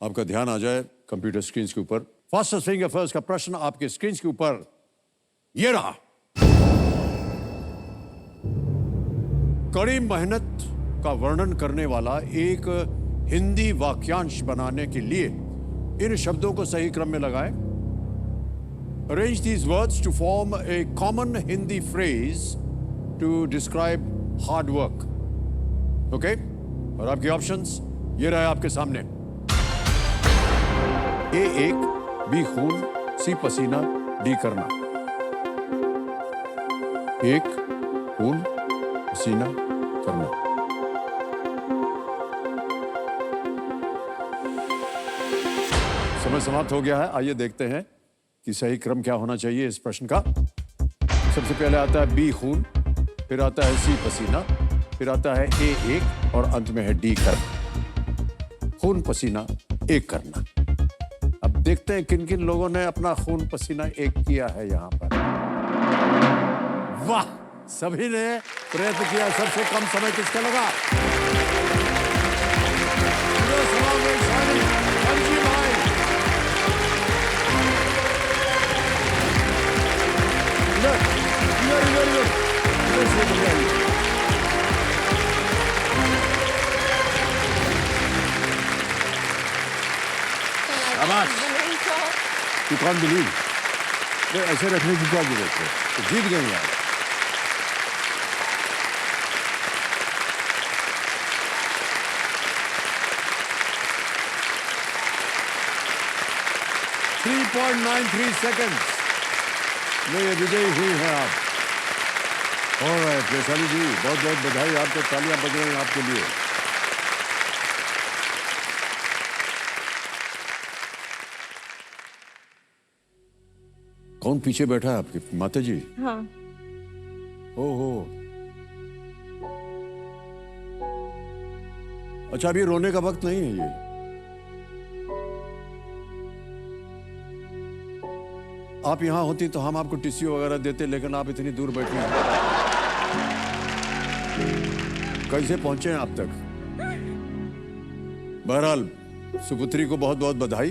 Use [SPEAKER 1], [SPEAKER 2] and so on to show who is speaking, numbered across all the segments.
[SPEAKER 1] आपका ध्यान आ जाए कंप्यूटर स्क्रीन के ऊपर। फास्टेस्ट फिंगर फर्स्ट का प्रश्न आपके स्क्रीन के ऊपर ये रहा। कड़ी मेहनत का वर्णन करने वाला एक हिंदी वाक्यांश बनाने के लिए इन शब्दों को सही क्रम में लगाएं। Arrange these words to form a common Hindi phrase to describe hard work. Okay? और आपके ऑप्शंस ये रहे आपके सामने। A एक, B खून, C पसीना, D करना। एक खून, पसीना, करना। समय समाप्त हो गया है। आइए देखते हैं कि सही क्रम क्या होना चाहिए इस प्रश्न का। सबसे पहले आता है बी खून, फिर आता है सी पसीना, फिर आता है ए एक और अंत में है डी करना। खून पसीना एक करना। अब देखते हैं किन किन लोगों ने अपना खून पसीना एक किया है यहां पर। वाह, सभी ने प्रयत्न किया। सबसे कम समय किसका लगा? You can't believe. ऐसे रखने की क्या जरूरत है? तो जीत गए यार। सेकंड में ये विजयी हुई हैं आप। ऑलराइट वैशाली जी, बहुत बहुत बधाई आपको। तालियां बज रही हैं आपके लिए। कौन पीछे बैठा है आपकी माता जी?
[SPEAKER 2] हाँ।
[SPEAKER 1] ओहो, अच्छा अभी रोने का वक्त नहीं है ये। आप यहां होती तो हम आपको टिश्यू वगैरह देते, लेकिन आप इतनी दूर बैठी हैं। कैसे पहुंचे हैं आप तक? बहरहाल सुपुत्री को बहुत बहुत बधाई।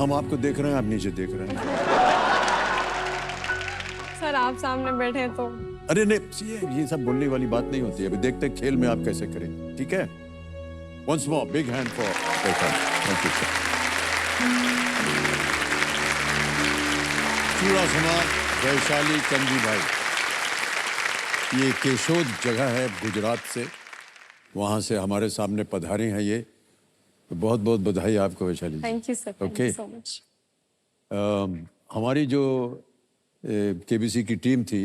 [SPEAKER 1] हम आपको देख रहे हैं, आप नीचे देख रहे हैं।
[SPEAKER 2] सर आप सामने बैठे तो।
[SPEAKER 1] अरे नहीं, ये सब बोलने वाली बात नहीं होती है। अभी देखते हैं खेल में आप कैसे करें। ठीक है, once more big hand for thank you sir. Chudasama Vaishali Kanji bhai, ये केशोद जगह है गुजरात से, वहाँ से हमारे सामने पधारे हैं ये। तो बहुत बहुत बधाई आपको Vaishali ji.
[SPEAKER 2] Thank you sir, thank you so much.
[SPEAKER 1] हमारी जो केबीसी की टीम थी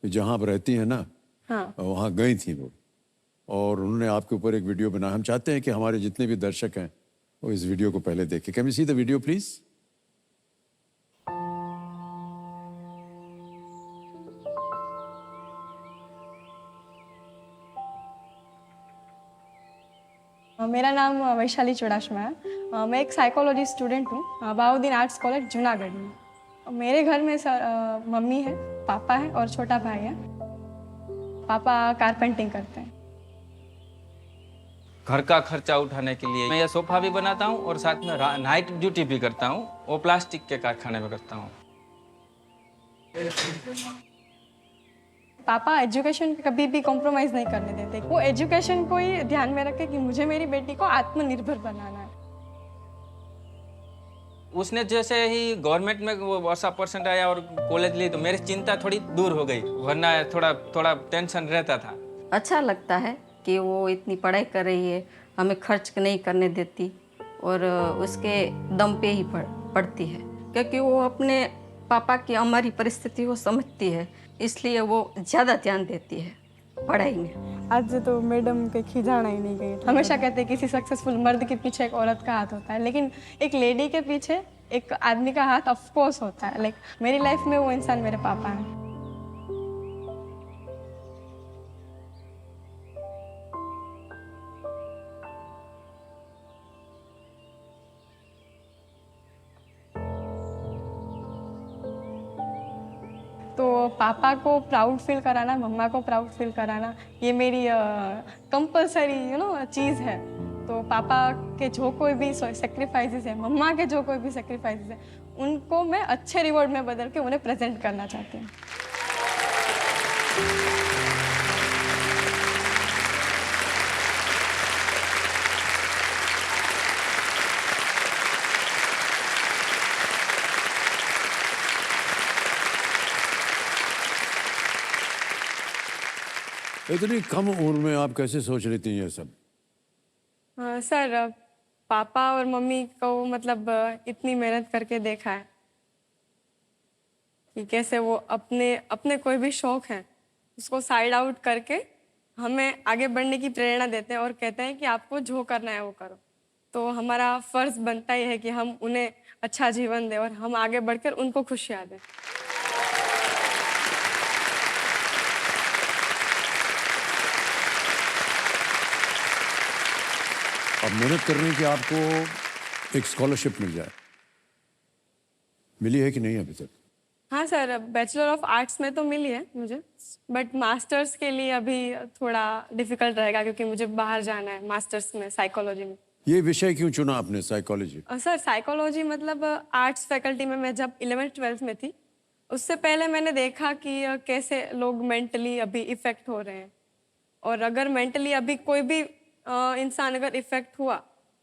[SPEAKER 1] जहाँ आप रहती हैं ना,
[SPEAKER 2] हाँ।
[SPEAKER 1] वहाँ गई थी वो, और उन्होंने आपके ऊपर एक वीडियो बनाया। हम चाहते हैं कि हमारे जितने भी दर्शक हैं वो इस वीडियो को पहले देखें। Can we see the video please?
[SPEAKER 2] मेरा नाम वैशाली चुड़ाशमा है। मैं एक साइकोलॉजी स्टूडेंट हूँ बहाउद्दीन आर्ट्स कॉलेज जूनागढ़ में। मेरे घर में सर मम्मी है, पापा है और छोटा भाई है। पापा कारपेंटिंग करते हैं।
[SPEAKER 3] घर का खर्चा उठाने के लिए मैं ये सोफा भी बनाता हूँ और साथ में नाइट ड्यूटी भी करता हूँ। वो प्लास्टिक के कारखाने में करता हूँ।
[SPEAKER 2] पापा एजुकेशन कभी भी कॉम्प्रोमाइज़ नहीं करने देते। वो एजुकेशन को ही ध्यान में रखे कि मुझे मेरी बेटी को आत्मनिर्भर बनाना है।
[SPEAKER 3] उसने जैसे ही गवर्नमेंट में वो ऐसा परसेंट आया और कॉलेज ली तो मेरी चिंता थोड़ी दूर हो गई, वरना थोड़ा टेंशन रहता था।
[SPEAKER 4] अच्छा लगता है कि वो इतनी पढ़ाई कर रही है, हमें खर्च नहीं करने देती और उसके दम पे ही पढ़ती है, क्योंकि वो अपने पापा की हमारी परिस्थिति को समझती है, इसलिए वो ज़्यादा ध्यान देती है पढ़ाई में।
[SPEAKER 2] आज तो मैडम के खिजाना ही नहीं गई। हमेशा कहते हैं किसी सक्सेसफुल मर्द के पीछे एक औरत का हाथ होता है, लेकिन एक लेडी के पीछे एक आदमी का हाथ ऑफ कोर्स होता है। लाइक मेरी लाइफ में वो इंसान मेरे पापा हैं। तो पापा को प्राउड फील कराना, मम्मा को प्राउड फील कराना, ये मेरी कंपलसरी चीज़ है। तो पापा के जो कोई भी सेक्रीफाइसेस है, मम्मा के जो कोई भी सेक्रीफाइसेस है, उनको मैं अच्छे रिवॉर्ड में बदल के उन्हें प्रेजेंट करना चाहती हूँ।
[SPEAKER 1] इतनी कम उम्र में आप कैसे सोच लेती हैं ये सब?
[SPEAKER 2] सर, पापा और मम्मी को मतलब इतनी मेहनत करके देखा है कि कैसे वो अपने अपने कोई भी शौक है उसको साइड आउट करके हमें आगे बढ़ने की प्रेरणा देते हैं और कहते हैं कि आपको जो करना है वो करो। तो हमारा फ़र्ज़ बनता ही है कि हम उन्हें अच्छा जीवन दें और हम आगे बढ़कर उनको खुशियाँ दें।
[SPEAKER 1] अब मेहनत करने की आपको एक स्कॉलरशिप मिल जाए, मिली है कि नहीं अभी तक?
[SPEAKER 2] हाँ सर, बैचलर ऑफ आर्ट्स में तो मिली है मुझे, बट मास्टर्स के लिए अभी थोड़ा डिफ़िकल्ट रहेगा क्योंकि मुझे बाहर जाना है मास्टर्स में साइकोलॉजी में।
[SPEAKER 1] ये विषय क्यों चुना आपने, साइकोलॉजी?
[SPEAKER 2] सर, साइकोलॉजी मतलब आर्ट्स फैकल्टी में मैं जब 11th-12th में थी, उससे पहले मैंने देखा कि कैसे लोग मेंटली अभी इफ़ेक्ट हो रहे हैं, और अगर मेंटली अभी कोई भी इंसान अगर इफ़ेक्ट हुआ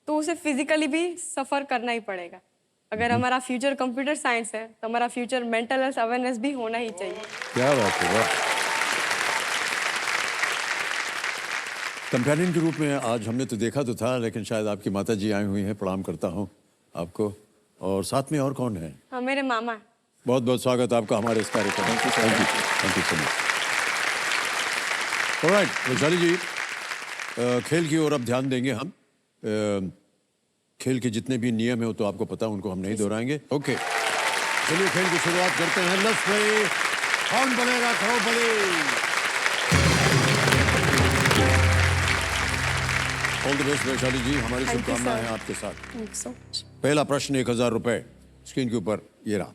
[SPEAKER 2] तो उसे फिजिकली भी सफ़र करना ही पड़ेगा। अगर हमारा फ्यूचर कंप्यूटर साइंस है तो हमारा फ्यूचर मेंटल हेल्थ अवेयरनेस भी होना ही चाहिए।
[SPEAKER 1] क्या बात है, वाह! कंपेनियन के रूप में आज हमने तो देखा तो था, लेकिन शायद आपकी माता जी आई हुई हैं, प्रणाम करता हूँ आपको। और साथ में और कौन है?
[SPEAKER 2] हाँ, मेरे मामा।
[SPEAKER 1] बहुत बहुत स्वागत आपका हमारे इस कार्यक्रम में। Thank you so much. Alright Vaishali ji, खेल की ओर अब ध्यान देंगे हम। खेल के जितने भी नियम है वो तो आपको पता, उनको हम नहीं दोहराएंगे। ओके, चलिए खेल की शुरुआत करते हैं। लेट्स प्ले कौन बनेगा Baahubali. All the best Vaishali ji, हमारी
[SPEAKER 2] Thank you,
[SPEAKER 1] शुभकामनाएं
[SPEAKER 2] sir.
[SPEAKER 1] हैं आपके साथ।
[SPEAKER 2] Thank you so much.
[SPEAKER 1] पहला प्रश्न 1000 रुपए स्क्रीन के ऊपर ये रहा।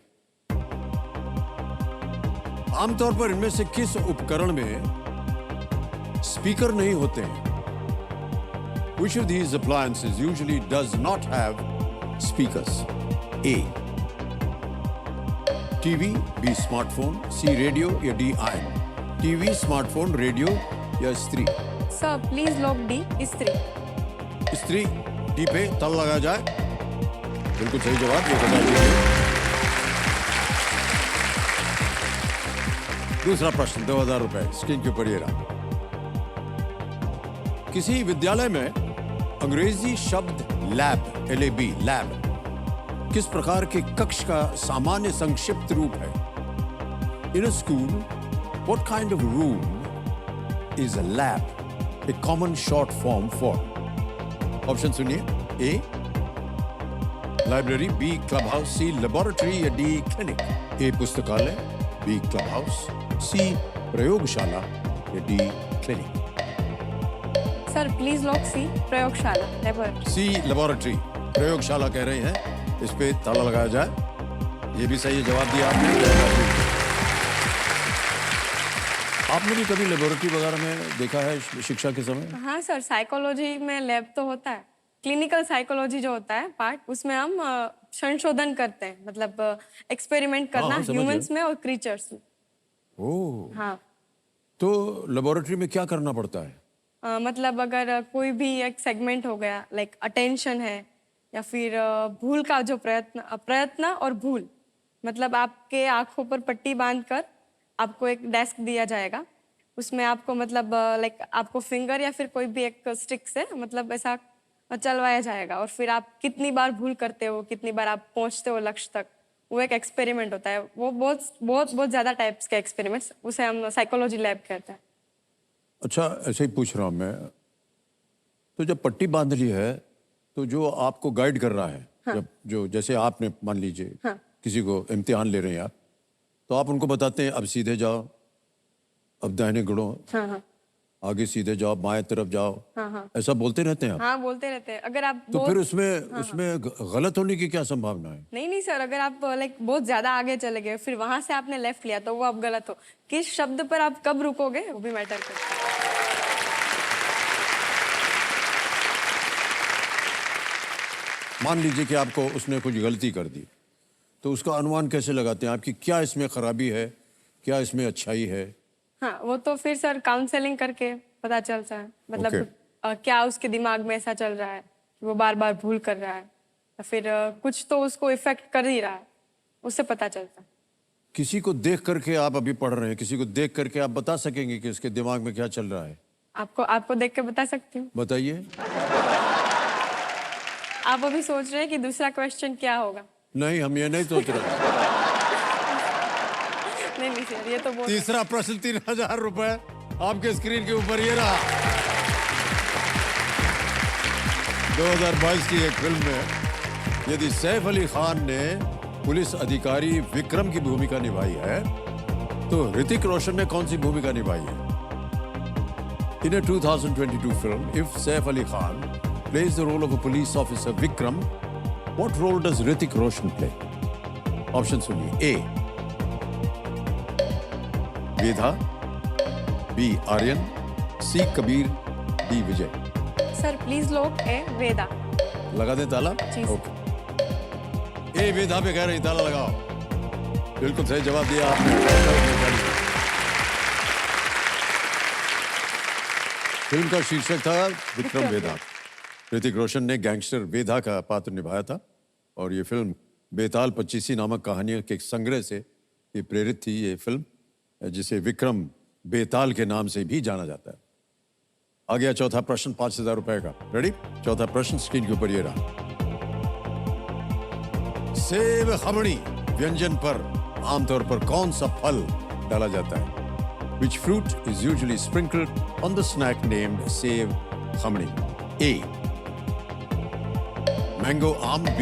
[SPEAKER 1] आमतौर पर इनमें से किस उपकरण में स्पीकर नहीं होते हैं? Which of these appliances usually does not have speakers? A. TV, B. Smartphone, C. Radio या D. iron? TV, smartphone, radio या स्त्री?
[SPEAKER 2] सर, प्लीज लॉक डी, स्त्री।
[SPEAKER 1] स्त्री। डी पे तल लगा जाए। बिल्कुल सही जवाब, 1000 दीजिए। दूसरा प्रश्न 2000 रुपए स्क्रीन के ऊपर ये रहा। किसी विद्यालय में अंग्रेजी शब्द लैब, LAB, लैब किस प्रकार के कक्ष का सामान्य संक्षिप्त रूप है? In a school, what kind of room is a lab, a common short form for? Option सुनिए। A library, B club house, C laboratory या D क्लिनिक? A पुस्तकालय, B क्लब हाउस, C प्रयोगशाला या D clinic?
[SPEAKER 2] Sir, please lock C, प्रयोगशाला, laboratory.
[SPEAKER 1] C laboratory, प्रयोगशाला कह रहे हैं। इस पे ताला लगाया जाए। ये भी सही जवाब दिया आपने। आपने भी कभी लेबोरेटरी वगैरह में देखा है शिक्षा के समय?
[SPEAKER 2] हाँ सर, साइकोलॉजी में लैब तो होता है। क्लिनिकल साइकोलॉजी जो होता है पार्ट, उसमें हम संशोधन करते हैं, मतलब एक्सपेरिमेंट करना
[SPEAKER 1] हाँ, समझ
[SPEAKER 2] ह्यूमंस में और क्रीचर्स में।
[SPEAKER 1] ओह,
[SPEAKER 2] हाँ।
[SPEAKER 1] तो लेबोरेटरी में क्या करना पड़ता है?
[SPEAKER 2] मतलब अगर कोई भी एक सेगमेंट हो गया, लाइक अटेंशन है, या फिर भूल का जो प्रयत्न और भूल, मतलब आपके आंखों पर पट्टी बांधकर आपको एक डेस्क दिया जाएगा। उसमें आपको मतलब लाइक आपको फिंगर या फिर कोई भी एक स्टिक से मतलब ऐसा चलवाया जाएगा, और फिर आप कितनी बार भूल करते हो, कितनी बार आप पहुंचते हो लक्ष्य तक, वो एक एक्सपेरिमेंट होता है। वो बहुत बहुत बहुत ज़्यादा टाइप्स के एक्सपेरिमेंट्स, उसे हम साइकोलॉजी लैब कहते हैं।
[SPEAKER 1] अच्छा, ऐसे ही पूछ रहा हूँ मैं। तो जब पट्टी बांध ली है तो जो आपको गाइड कर रहा है,
[SPEAKER 2] हाँ।
[SPEAKER 1] जब जो जैसे आपने मान लीजिए
[SPEAKER 2] हाँ।
[SPEAKER 1] किसी को इम्तिहान ले रहे हैं आप, तो आप उनको बताते हैं अब सीधे जाओ, अब दाहिने गुड़ो,
[SPEAKER 2] हाँ हाँ।
[SPEAKER 1] आगे सीधे जाओ, बाएं तरफ जाओ,
[SPEAKER 2] हाँ हाँ
[SPEAKER 1] ऐसा बोलते रहते हैं आप?
[SPEAKER 2] हाँ, बोलते रहते हैं। अगर आप
[SPEAKER 1] तो
[SPEAKER 2] बहुत
[SPEAKER 1] फिर उसमें गलत होने की क्या संभावना है?
[SPEAKER 2] नहीं नहीं सर, अगर आप लाइक बहुत ज्यादा आगे चले गए फिर वहां से आपने लेफ्ट लिया तो वो आप गलत हो। किस शब्द पर आप कब रुकोगे वो भी मैटर करता है।
[SPEAKER 1] मान लीजिए कि आपको उसने कुछ गलती कर दी, तो उसका अनुमान कैसे लगाते हैं आपकी क्या इसमें खराबी है, क्या इसमें अच्छाई है?
[SPEAKER 2] हाँ, वो तो फिर सर काउंसलिंग करके पता चलता है। मतलब
[SPEAKER 1] Okay.
[SPEAKER 2] क्या उसके दिमाग में ऐसा चल रहा है कि वो बार बार भूल कर रहा है, या फिर कुछ तो उसको इफेक्ट कर ही रहा है, उससे पता चलता है।
[SPEAKER 1] किसी को देख करके आप अभी पढ़ रहे हैं, किसी को देख करके आप बता सकेंगे कि उसके दिमाग में क्या चल रहा है?
[SPEAKER 2] आपको देख के बता सकती हूँ।
[SPEAKER 1] बताइए।
[SPEAKER 2] आप अभी सोच रहे हैं कि दूसरा क्वेश्चन क्या होगा?
[SPEAKER 1] नहीं, हम ये नहीं सोच रहे।
[SPEAKER 2] नहीं नहीं सर, ये तो बहुत
[SPEAKER 1] तीसरा प्रश्न 3000 रुपए आपके स्क्रीन के ऊपर ये रहा। 2022 की एक फिल्म में यदि सैफ अली खान ने पुलिस अधिकारी विक्रम की भूमिका निभाई है, तो ऋतिक रोशन ने कौन सी भूमिका निभाई है? In a 2022 film, if Saif Ali Khan plays the role of a police officer Vikram, what role does Hrithik Roshan play? Option सुनिए: A. Veda, B. Aryan, C. Kabir, D. Vijay.
[SPEAKER 2] Sir please lock A वेदा।
[SPEAKER 1] लगा दें ताला?
[SPEAKER 2] जी।
[SPEAKER 1] ओके। ए वेदा पे कह रही ताला लगाओ। बिल्कुल सही जवाब दिया आपने। फिल्म का शीर्षक था विक्रम वेदा। ऋतिक रोशन ने गैंगस्टर वेदा का पात्र निभाया था और ये फिल्म बेताल 25 नामक कहानियों के एक संग्रह से ये प्रेरित थी। ये फिल्म जिसे विक्रम बेताल के नाम से भी जाना जाता है। आ गया चौथा प्रश्न 5000 रुपए का। रेडी? चौथा प्रश्न स्क्रीन के ऊपर ये रहा। सेव खमणी व्यंजन पर आमतौर पर कौन सा फल डाला जाता है? Which fruit is usually sprinkled on the snack named Sev Khamni? A. Mango आम, B.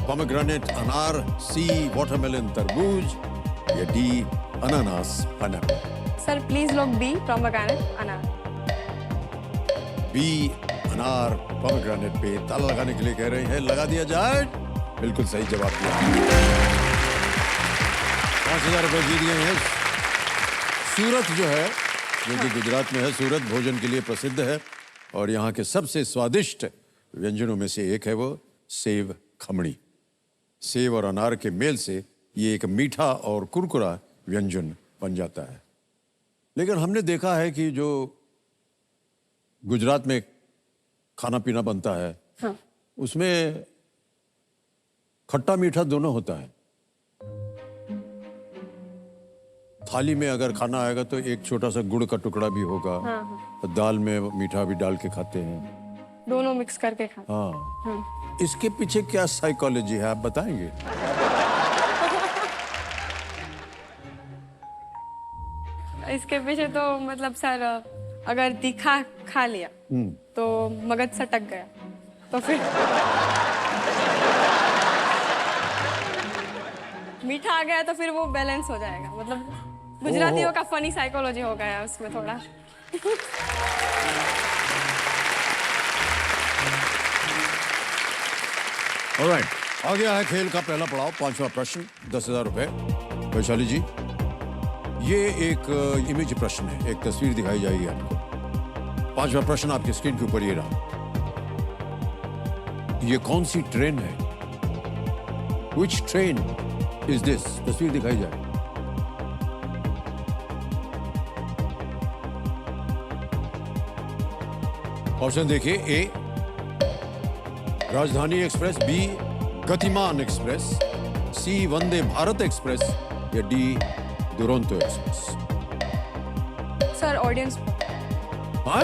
[SPEAKER 1] Pomegranate अनार, C. Watermelon तरबूज, या D. अनानास pineapple?
[SPEAKER 2] सर प्लीज लोग बी पोमेग्रेनेट अनार।
[SPEAKER 1] B. अनार पोमेग्रेनेट पे ताला लगाने के लिए कह रहे हैं। लगा दिया जाए। बिल्कुल सही जवाब दिया। 5000 रुपए जीत गए हैं। सूरत जो है, जो कि गुजरात में है, सूरत भोजन के लिए प्रसिद्ध है और यहाँ के सबसे स्वादिष्ट व्यंजनों में से एक है वो सेव खमणी। सेव और अनार के मेल से ये एक मीठा और कुरकुरा व्यंजन बन जाता है। लेकिन हमने देखा है कि जो गुजरात में खाना पीना बनता है,
[SPEAKER 2] हाँ।
[SPEAKER 1] उसमें खट्टा मीठा दोनों होता है। थाली में अगर खाना आएगा तो एक छोटा सा गुड़ का टुकड़ा भी होगा।
[SPEAKER 2] हाँ।
[SPEAKER 1] दाल में मीठा भी डाल के खाते हैं।
[SPEAKER 2] दोनों मिक्स करके खाते
[SPEAKER 1] हाँ।
[SPEAKER 2] हाँ।
[SPEAKER 1] इसके पीछे क्या साइकोलॉजी है आप बताएंगे?
[SPEAKER 2] इसके पीछे तो मतलब सर अगर तीखा खा लिया तो मगज सटक गया, तो फिर मीठा आ गया तो फिर वो बैलेंस हो जाएगा। मतलब गुजरातियों का फनी साइकोलॉजी हो गया उसमें थोड़ा।
[SPEAKER 1] ऑलराइट, आ गया है खेल का पहला पड़ाव, पांचवा प्रश्न 10,000 रुपए। वैशाली जी, ये एक इमेज प्रश्न है, एक तस्वीर दिखाई जाएगी आपको। पांचवा प्रश्न आपकी स्क्रीन के ऊपर ये रहा। ये कौन सी ट्रेन है? Which train is this? तस्वीर दिखाई जाए। ऑप्शन देखिए: A Rajdhani express, B Gatiman express, C Vande Bharat express, या D Duronto express.
[SPEAKER 2] Sir audience
[SPEAKER 1] हाँ,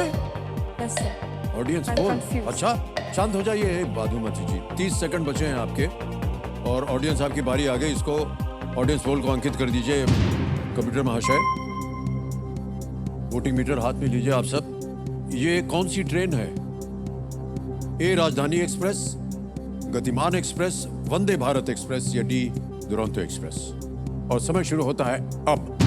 [SPEAKER 2] yes sir.
[SPEAKER 1] Audience
[SPEAKER 2] I'm
[SPEAKER 1] poll.
[SPEAKER 2] confused.
[SPEAKER 1] अच्छा, शांत हो जाइए बाधुमती जी। 30 सेकंड बचे हैं आपके और ऑडियंस आपकी बारी आ गई। इसको ऑडियंस पोल को अंकित कर दीजिए कंप्यूटर महाशय। वोटिंग मीटर हाथ में लीजिए आप सब। ये कौन सी ट्रेन है? ए राजधानी एक्सप्रेस, गतिमान एक्सप्रेस, वंदे भारत एक्सप्रेस, या डी दुरंतो एक्सप्रेस। और समय शुरू होता है अब।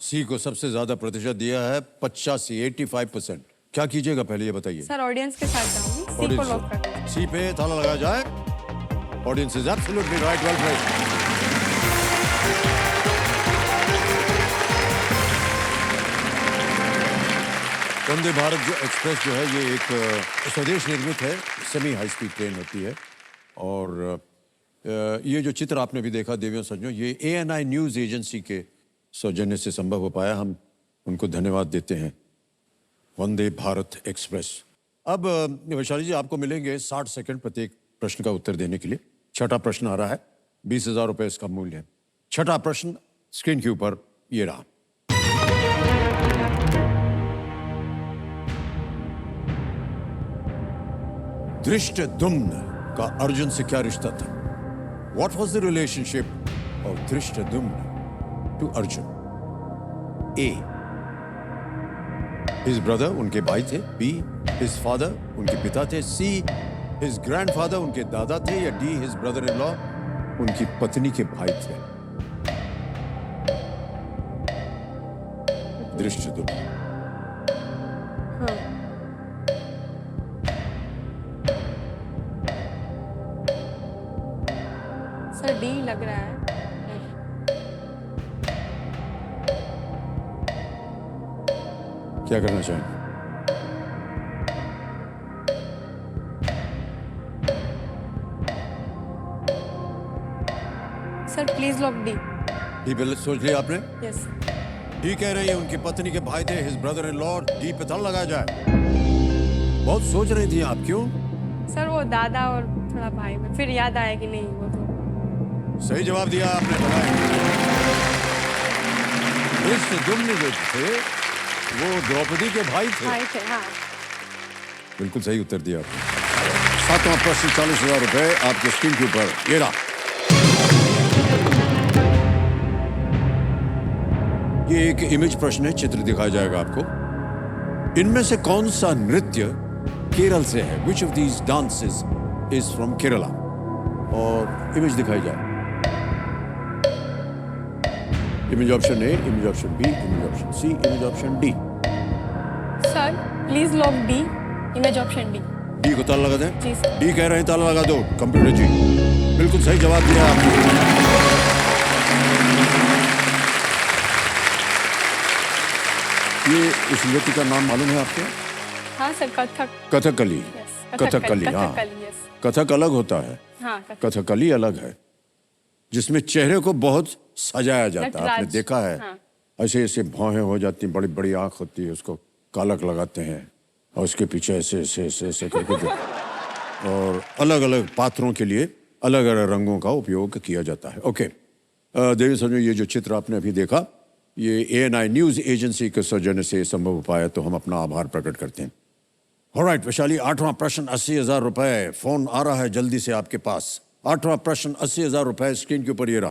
[SPEAKER 1] सी को सबसे ज्यादा प्रतिशत दिया है 85% क्या कीजिएगा पहले ये बताइए।
[SPEAKER 2] सर ऑडियंस के साथ जाऊंगी, सी को लॉक कर दीजिए।
[SPEAKER 1] सी पे ताला लगाया जाए। Audience is absolutely right, well played. Vande Bharat जो एक्सप्रेस जो है ये एक स्वदेश निर्मित है, सेमी हाई स्पीड ट्रेन होती है। और ये जो चित्र आपने भी देखा देवियों सज्जनों, ये ANI न्यूज़ एजेंसी के सौजन्य से संभव हो पाया, हम उनको धन्यवाद देते हैं। वंदे भारत एक्सप्रेस। अब वैशाली जी आपको मिलेंगे 60 सेकंड प्रत्येक प्रश्न का उत्तर देने के लिए। छठा प्रश्न आ रहा है, 20,000 रुपए इसका मूल्य है। छठा प्रश्न स्क्रीन के ऊपर ये रहा। धृष्टद्युम्न का अर्जुन से क्या रिश्ता था? What was the relationship of Dhrishtadyumna to Arjun? A. His brother, उनके भाई थे। B. His father, उनके पिता थे। C. His grandfather, उनके दादा थे। या D. His brother-in-law, उनकी पत्नी के भाई थे। धृष्टद्युम्न।
[SPEAKER 2] सर डी लग रहा है।
[SPEAKER 1] क्या करना चाहें?
[SPEAKER 2] Sir please lock D.
[SPEAKER 1] D पे सोच लिया आपने?
[SPEAKER 2] यस।
[SPEAKER 1] डी कह रही है उनकी पत्नी के भाई थे, his brother in law. D पे ताला लगाया जाए। बहुत सोच रही थी आप, क्यों?
[SPEAKER 2] सर वो दादा और थोड़ा भाई में, फिर याद आया कि नहीं वो तो।
[SPEAKER 1] सही जवाब दिया आपने। धृष्टद्युम्न जो थे वो द्रौपदी के भाई थे।
[SPEAKER 2] भाई थे, हाँ।
[SPEAKER 1] बिल्कुल सही उत्तर दिया आपने। सातवां प्रश्न 40,000 रुपए आपके स्क्रीन के ऊपर ये रहा। ये एक इमेज प्रश्न है, चित्र दिखाया जाएगा आपको। इनमें से कौन सा नृत्य केरल से है? Which of these dances is from Kerala? और इमेज दिखाई जाए। Image option A, image option B, image option C, image option D.
[SPEAKER 2] Sir please lock D, image option D.
[SPEAKER 1] D को ताला लगा दें?
[SPEAKER 2] जी सर।
[SPEAKER 1] डी कह रहे हैं ताला लगा दो। कंप्यूटर जी बिल्कुल सही जवाब दिया आपने। ये इस नृत्य का नाम मालूम है आपको?
[SPEAKER 2] हाँ सर, कथक।
[SPEAKER 1] कथकली।
[SPEAKER 2] यस,
[SPEAKER 1] कथकली, हाँ।
[SPEAKER 2] कथकली, यस।
[SPEAKER 1] कथक अलग होता है,
[SPEAKER 2] हाँ,
[SPEAKER 1] कथकली अलग है, जिसमें चेहरे को बहुत सजाया जाता है। आपने देखा है?
[SPEAKER 2] हाँ।
[SPEAKER 1] ऐसे ऐसे भौहें हो जाती हैं, बड़ी बड़ी आंख होती है, उसको कालक लगाते हैं और उसके पीछे ऐसे ऐसे ऐसे ऐसे करके और अलग अलग पात्रों के लिए अलग अलग रंगों का उपयोग किया जाता है। ओके देवी सज्जनों, ये जो चित्र आपने अभी देखा ये ANI न्यूज़ एजेंसी के सौजन्य से संभव हो पाया, तो हम अपना आभार प्रकट करते हैं। ऑलराइट वैशाली, 8वां प्रश्न 80,000 रुपए। फोन आ रहा है जल्दी से आपके पास। 8वां प्रश्न 80,000 रुपए स्क्रीन के ऊपर ये रहा।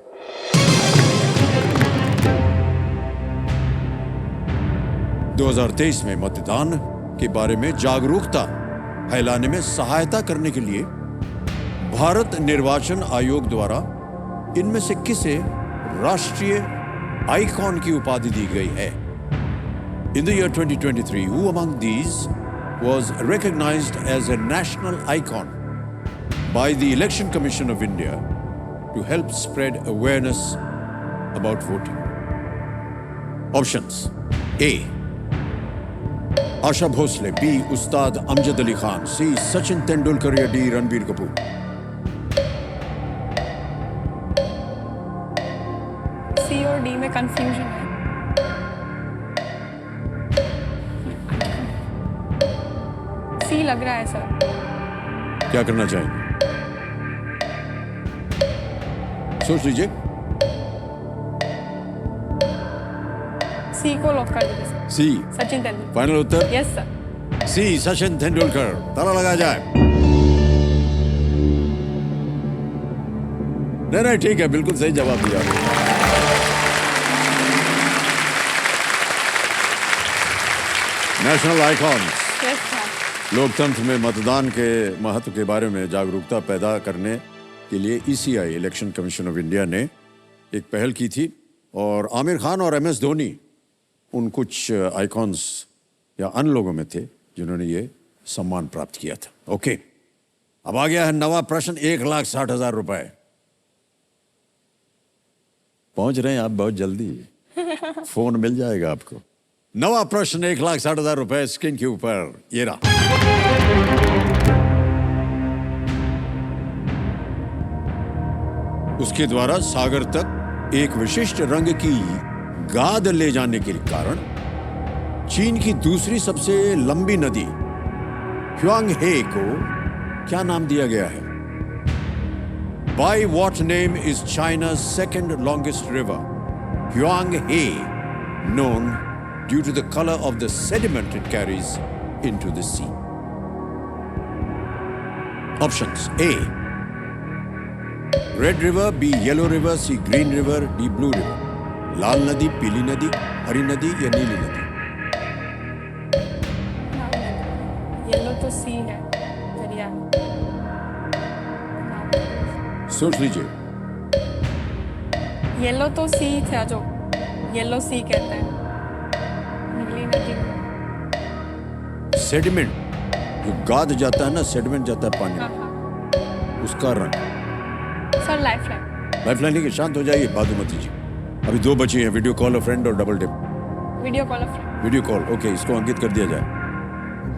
[SPEAKER 1] 2023 में मतदान के बारे में जागरूकता फैलाने में सहायता करने के लिए भारत निर्वाचन आयोग द्वारा इनमें से किसे राष्ट्रीय आइकॉन की उपाधि दी गई है? In the year 2023, who among these was recognized as a national icon by the Election Commission of India to help spread awareness about voting? Options: A. Asha Bhosle, B. Ustad Amjad Ali Khan, C. Sachin Tendulkar या D. Ranbir Kapoor?
[SPEAKER 2] सी और D में confusion है। सी लग रहा है sir.
[SPEAKER 1] क्या करना चाहेंगे? सोच लीजिए।
[SPEAKER 2] सी को लॉक कर दीजिए sir.
[SPEAKER 1] C
[SPEAKER 2] Sachin Tendulkar.
[SPEAKER 1] Final उत्तर?
[SPEAKER 2] Yes sir.
[SPEAKER 1] C Sachin Tendulkar. ताला लगाया जाए। नहीं ठीक है, बिल्कुल सही जवाब दिया। National icons.
[SPEAKER 2] Yes sir.
[SPEAKER 1] लोकतंत्र में मतदान के महत्व के बारे में जागरूकता पैदा करने के लिए ECI election commission of India ने एक पहल की थी और आमिर खान और MS धोनी उन कुछ आइकॉन्स या अन लोगों में थे जिन्होंने ये सम्मान प्राप्त किया था। ओके, अब आ गया है नवा प्रश्न, 1,60,000 रुपए। पहुंच रहे हैं आप बहुत जल्दी, फोन मिल जाएगा आपको। नवा प्रश्न 1,60,000 रुपए स्क्रीन के ऊपर, ये रहा। उसके द्वारा सागर तक एक विशिष्ट रंग की गाद ले जाने के कारण चीन की दूसरी सबसे लंबी नदी ह्वांगहे को क्या नाम दिया गया है? By what name is China's second longest river, Huanghe, known due to the color of the sediment it carries into the sea? Options: A, Red River, B, Yellow River, C, Green River, D, Blue River. लाल नदी, पीली नदी, हरी नदी या नीली नदी?
[SPEAKER 2] Yellow तो सी है, दरिया।
[SPEAKER 1] सोच लीजिए।
[SPEAKER 2] येलो तो सी था, जो येलो सी कहते हैं। नीली नदी।
[SPEAKER 1] सेडिमेंट, जो गाद जाता है ना, सेडिमेंट जाता है पानी
[SPEAKER 2] हाँ
[SPEAKER 1] में,
[SPEAKER 2] हाँ
[SPEAKER 1] उसका रंग।
[SPEAKER 2] Sir lifeline.
[SPEAKER 1] लाइफलाइन लेके शांत हो जाइए, बादुमती जी। अभी 2 बची हैं, वीडियो कॉल, फ्रेंड और double tip.
[SPEAKER 2] Video call friend.
[SPEAKER 1] Video call, okay, इसको अंकित कर दिया जाए।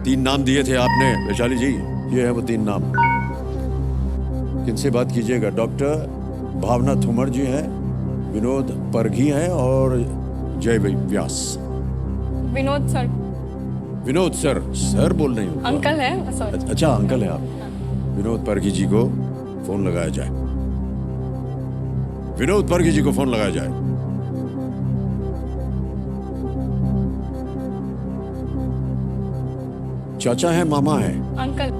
[SPEAKER 1] 3 नाम दिए थे आपने वैशाली जी, ये है वो 3 नाम। किनसे बात कीजिएगा? डॉक्टर भावना थुमर जी हैं, विनोद परघी हैं और Jay Vyas.
[SPEAKER 2] Vinod sir.
[SPEAKER 1] Vinod sir, sir बोल रही हूँ।
[SPEAKER 2] अंकल है, सॉरी।
[SPEAKER 1] अच्छा, अंकल हैं आप। विनोद परघी जी को फोन लगाया जाए। विनोद परघी जी को फोन लगाया जाए। चाचा है, मामा है?
[SPEAKER 2] अंकल।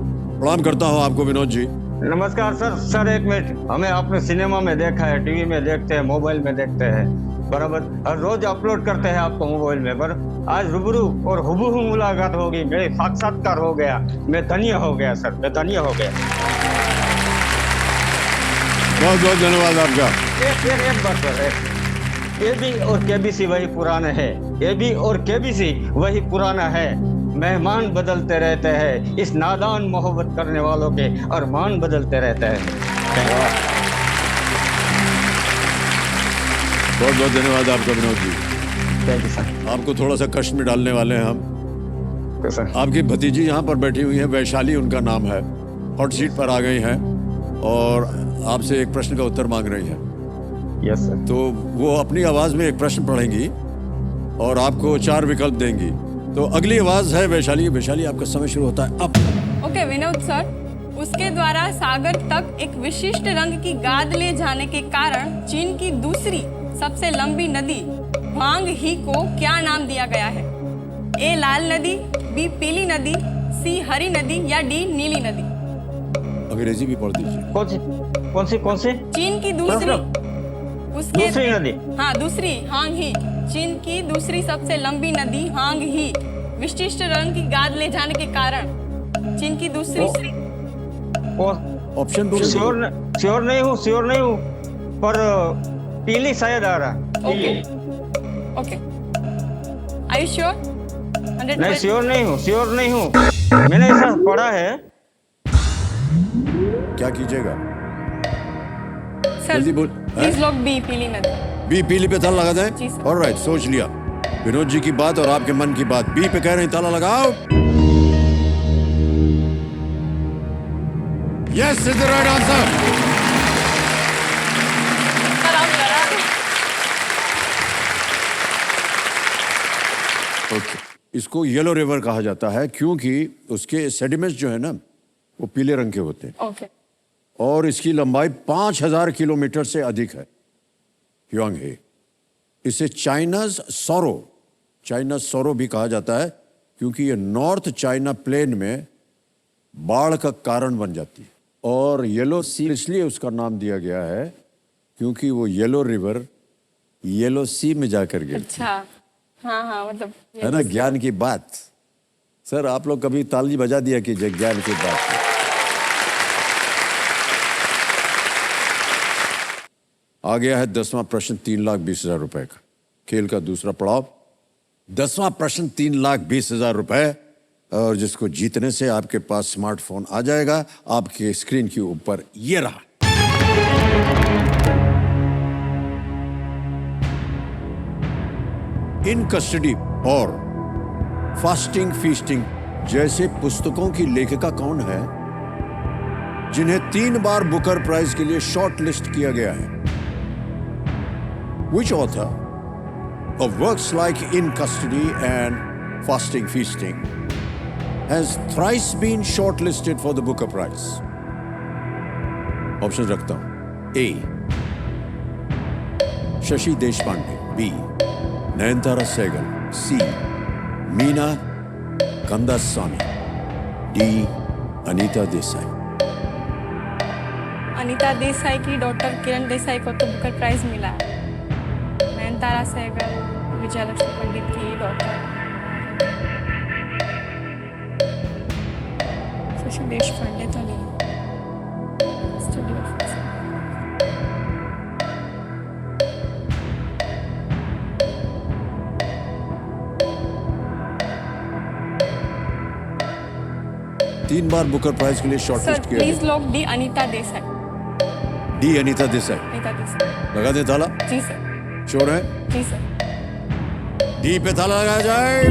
[SPEAKER 1] प्रणाम करता हूँ आपको विनोद जी।
[SPEAKER 5] नमस्कार सर। सर एक मिनट, हमें आपने सिनेमा में देखा है, टीवी में देखते हैं, मोबाइल में देखते हैं, बराबर हर रोज अपलोड करते हैं आपको मोबाइल में, पर आज रूबरू और हुबहू मुलाकात होगी, मेरे साक्षात्कार हो गया, मैं धन्य हो गया सर, मैं धन्य हो गया।
[SPEAKER 1] बहुत बहुत धन्यवाद आपका।
[SPEAKER 5] एक बात सर, एबी और केबीसी वही पुराना है, एबी और केबीसी वही पुराना है। मेहमान बदलते रहते हैं, इस नादान मोहब्बत करने वालों के अरमान बदलते रहते हैं।
[SPEAKER 1] बहुत बहुत धन्यवाद आपका Vinod ji.
[SPEAKER 5] Thank you sir.
[SPEAKER 1] आपको थोड़ा सा कष्ट में डालने वाले हैं हम।
[SPEAKER 5] तो सर
[SPEAKER 1] आपकी भतीजी यहाँ पर बैठी हुई है, वैशाली उनका नाम है, हॉट सीट पर आ गई हैं और आपसे एक प्रश्न का उत्तर मांग रही हैं।
[SPEAKER 5] Yes sir.
[SPEAKER 1] तो वो अपनी आवाज में एक प्रश्न पढ़ेंगी और आपको 4 विकल्प देंगी। तो अगली आवाज है वैशाली। वैशाली, आपका समय शुरू होता है अब।
[SPEAKER 2] ओके विनोद सर, उसके द्वारा सागर तक एक विशिष्ट रंग की गाद ले जाने के कारण चीन की दूसरी सबसे लंबी नदी ह्वांगही को क्या नाम दिया गया है? ए लाल नदी, बी पीली नदी, सी हरी नदी या डी नीली नदी?
[SPEAKER 1] अंग्रेजी भी पढ़ दीजिए।
[SPEAKER 5] कौन सी?
[SPEAKER 2] चीन की दूसरी, उसके
[SPEAKER 5] दूसरी नदी?
[SPEAKER 2] हाँ दूसरी, ह्वांगही। चीन की दूसरी सबसे लंबी नदी ह्वांगही विशिष्ट रंग की गाद ले जाने के कारण चीन की दूसरी
[SPEAKER 1] ऑप्शन दो।
[SPEAKER 5] श्योर नहीं हूँ, पर पीली शायद आ रहा।
[SPEAKER 2] Okay are you sure?
[SPEAKER 5] नहीं, श्योर नहीं हूँ, मैंने ऐसा पढ़ा है।
[SPEAKER 1] क्या कीजिएगा?
[SPEAKER 2] सर
[SPEAKER 1] जल्दी बोल।
[SPEAKER 2] प्लीज लोग बी पीली नदी।
[SPEAKER 1] बी पीली पे ताला लगा
[SPEAKER 2] जी
[SPEAKER 1] दें।
[SPEAKER 2] सर।
[SPEAKER 1] ऑलराइट, सोच लिया। विनोद जी की बात और आपके मन की बात, बी पे कह रहे हैं ताला लगाओ। Yes is the right answer. Okay, इसको येलो रिवर कहा जाता है क्योंकि उसके सेडिमेंट्स जो है ना, वो पीले रंग के होते हैं
[SPEAKER 2] ओके।
[SPEAKER 1] और इसकी लंबाई 5000 किलोमीटर से अधिक है। ह्वांगहे, इसे चाइनाज सौरो भी कहा जाता है क्योंकि ये नॉर्थ चाइना प्लेन में बाढ़ का कारण बन जाती है। और येलो सी इसलिए उसका नाम दिया गया है क्योंकि वो येलो रिवर येलो सी में जाकर गिरती
[SPEAKER 2] अच्छा, हाँ मतलब
[SPEAKER 1] है ना। ज्ञान की बात। सर आप लोग कभी ताली बजा दिया कीजिए ज्ञान की बात। आ गया है 10वां प्रश्न, 3,20,000 रुपए का। खेल का दूसरा पड़ाव 10वां प्रश्न 3,20,000 रुपए, और जिसको जीतने से आपके पास स्मार्टफोन आ जाएगा। आपके स्क्रीन के ऊपर ये रहा। इन कस्टडी और फास्टिंग फीस्टिंग जैसे पुस्तकों की लेखिका कौन है जिन्हें 3 बार बुकर प्राइज के लिए शॉर्ट लिस्ट किया गया है? Which author of works like In Custody and Fasting Feasting has thrice been shortlisted for the Booker Prize? Option रखता हूं। A. Shashi Deshpande, B. Nayantara Sehgal, C. Meena कंदास्वामी, D. Anita Desai.
[SPEAKER 2] Anita Desai की डॉटर किरण देसाई को तो बुकर प्राइज मिला है। नयनतारा सहगल विजयलक्ष्मी पंडित की डॉटर शशि देशपांडे तो नहीं। स्टूडियो
[SPEAKER 1] तीन बार बुकर प्राइज के लिए
[SPEAKER 2] सर
[SPEAKER 1] शॉर्टलिस्ट किया
[SPEAKER 2] प्लीज
[SPEAKER 1] गया।
[SPEAKER 2] Lock D Anita Desai.
[SPEAKER 1] D Anita Desai.
[SPEAKER 2] Anita Desai
[SPEAKER 1] लगा दे ताला।
[SPEAKER 2] जी सर।
[SPEAKER 1] श्योर है?
[SPEAKER 2] जी सर।
[SPEAKER 1] डी पे ताला लगाया जाए।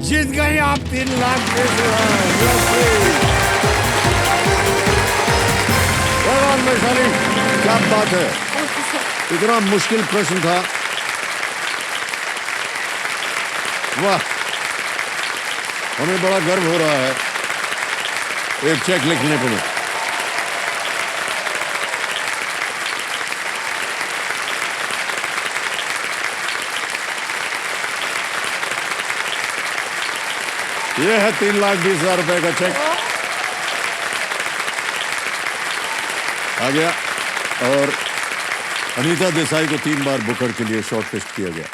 [SPEAKER 1] जीत गए आप 3,20,000। वैशाली, क्या बात है, इतना मुश्किल प्रश्न था। वाह, हमें बड़ा गर्व हो रहा है। एक चेक लिखने को मिला। यह है 3,20,000 रुपए का चेक आ गया, और अनीता देसाई को 3 बार बुकर के लिए शॉर्टलिस्ट किया गया।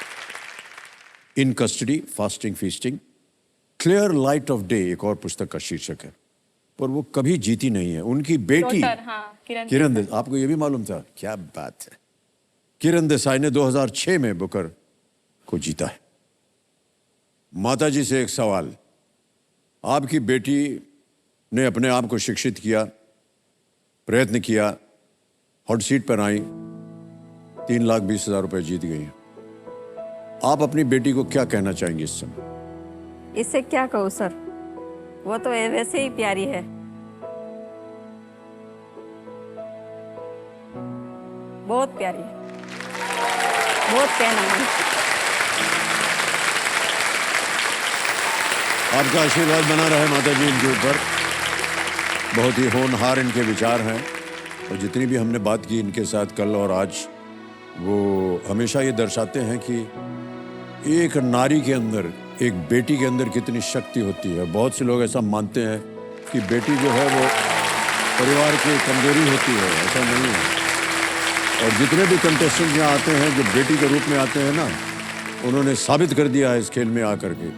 [SPEAKER 1] इन custody, fasting feasting, clear light of day एक और पुस्तक का शीर्षक है, पर वो कभी जीती नहीं है। उनकी बेटी
[SPEAKER 2] डॉटर, हाँ,
[SPEAKER 1] किरण देसाई, आपको ये भी मालूम था? क्या बात है। किरण देसाई ने 2006 में बुकर को जीता है। माताजी से एक सवाल, आपकी बेटी ने अपने आप को शिक्षित किया, प्रयत्न किया, हॉट सीट पर आई, 3,20,000 रुपए जीत गई। आप अपनी बेटी को क्या कहना चाहेंगे इस समय?
[SPEAKER 4] इससे क्या कहूँ सर, वो तो वैसे ही प्यारी है। बहुत प्यारी है, बहुत कहना मन।
[SPEAKER 1] आपका आशीर्वाद बना रहे माता जी इनके ऊपर। बहुत ही होनहार इनके विचार हैं, और जितनी भी हमने बात की इनके साथ कल और आज, वो हमेशा ये दर्शाते हैं कि एक नारी के अंदर, एक बेटी के अंदर कितनी शक्ति होती है। बहुत से लोग ऐसा मानते हैं कि बेटी जो है वो परिवार की कमजोरी होती है, ऐसा नहीं है। और जितने भी कंटेस्टेंट यहाँ आते हैं जो बेटी के रूप में आते हैं ना, उन्होंने साबित कर दिया है इस खेल में आकर के,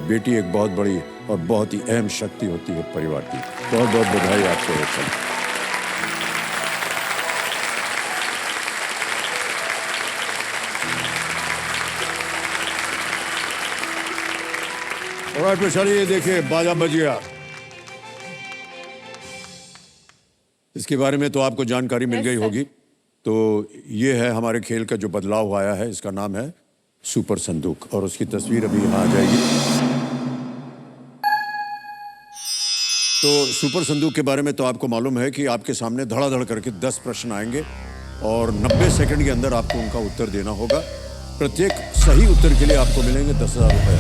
[SPEAKER 1] बेटी एक बहुत बड़ी और बहुत ही अहम शक्ति होती है परिवार की। बहुत बहुत बधाई आपको। ऑलराइट वैशाली, ये देखिए बाजा बजिया, इसके बारे में तो आपको जानकारी मिल गई होगी। तो ये है हमारे खेल का जो बदलाव आया है, इसका नाम है सुपर संदूक, और उसकी तस्वीर अभी यहाँ आ जाएगी। तो सुपर संदूक के बारे में तो आपको मालूम है कि आपके सामने धड़ाधड़ करके 10 प्रश्न आएंगे, और 90 सेकंड के अंदर आपको उनका उत्तर देना होगा। प्रत्येक सही उत्तर के लिए आपको मिलेंगे 10,000 रुपए,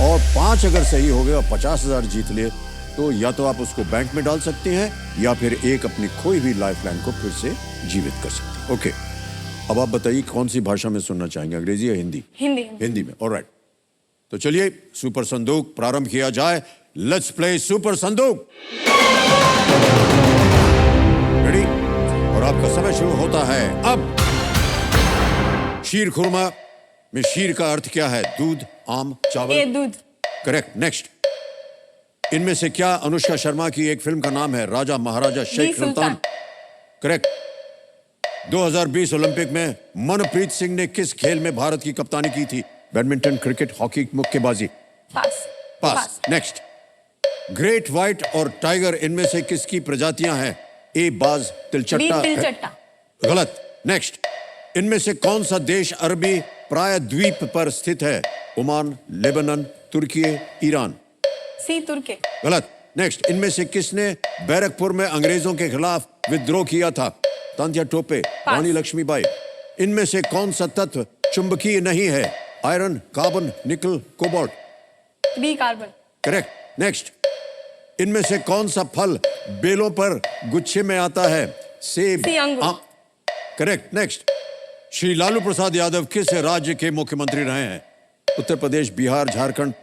[SPEAKER 1] और 5 अगर सही हो गए और 50,000 जीत लिए, तो या तो आप उसको बैंक में डाल सकते हैं, या फिर एक अपनी खोई हुई लाइफलाइन को फिर से जीवित कर सकते हैं। ओके, अब आप बताइए कौन सी भाषा में सुनना चाहेंगे, अंग्रेजी या हिंदी?
[SPEAKER 2] हिंदी।
[SPEAKER 1] हिंदी में, ऑलराइट। तो चलिए सुपर संदूक प्रारंभ किया जाए। लेट्स प्ले सुपर संदूक। रेडी? और आपका समय शुरू होता है अब। शीर खुरमा में शीर का अर्थ क्या है? दूध, आम, चावल?
[SPEAKER 2] ये दूध।
[SPEAKER 1] करेक्ट। नेक्स्ट, इनमें से क्या अनुष्का शर्मा की एक फिल्म का नाम है? राजा महाराजा शेख सुल्तान। करेक्ट। 2020 ओलंपिक में मनप्रीत सिंह ने किस खेल में भारत की कप्तानी की थी? बैडमिंटन, क्रिकेट, हॉकी, मुक्केबाजी?
[SPEAKER 2] पास।
[SPEAKER 1] पास। नेक्स्ट। ग्रेट व्हाइट और टाइगर इनमें से किसकी प्रजातियां हैं? ए बाज, तिलचट्टा?
[SPEAKER 2] बी तिलचट्टा।
[SPEAKER 1] गलत। नेक्स्ट। इनमें से कौन सा देश अरबी प्रायद्वीप पर स्थित है? ओमान, लेबनान, तुर्की, ईरान?
[SPEAKER 2] सी तुर्की।
[SPEAKER 1] गलत। नेक्स्ट। इनमें से किसने बैरकपुर में अंग्रेजों के खिलाफ विद्रोह किया था? तांत्या टोपे, रानी लक्ष्मीबाई? इनमें से कौन सा तत्व चुंबकीय नहीं है? Iron, carbon, nickel, cobalt?
[SPEAKER 2] B carbon.
[SPEAKER 1] Correct. Next. इनमें से कौन सा फल बेलों पर गुच्छे में आता है? सेब?
[SPEAKER 2] सी अंगूर।
[SPEAKER 1] करेक्ट। नेक्स्ट। श्री लालू प्रसाद यादव किस राज्य के मुख्यमंत्री रहे हैं? उत्तर प्रदेश, बिहार, झारखंड?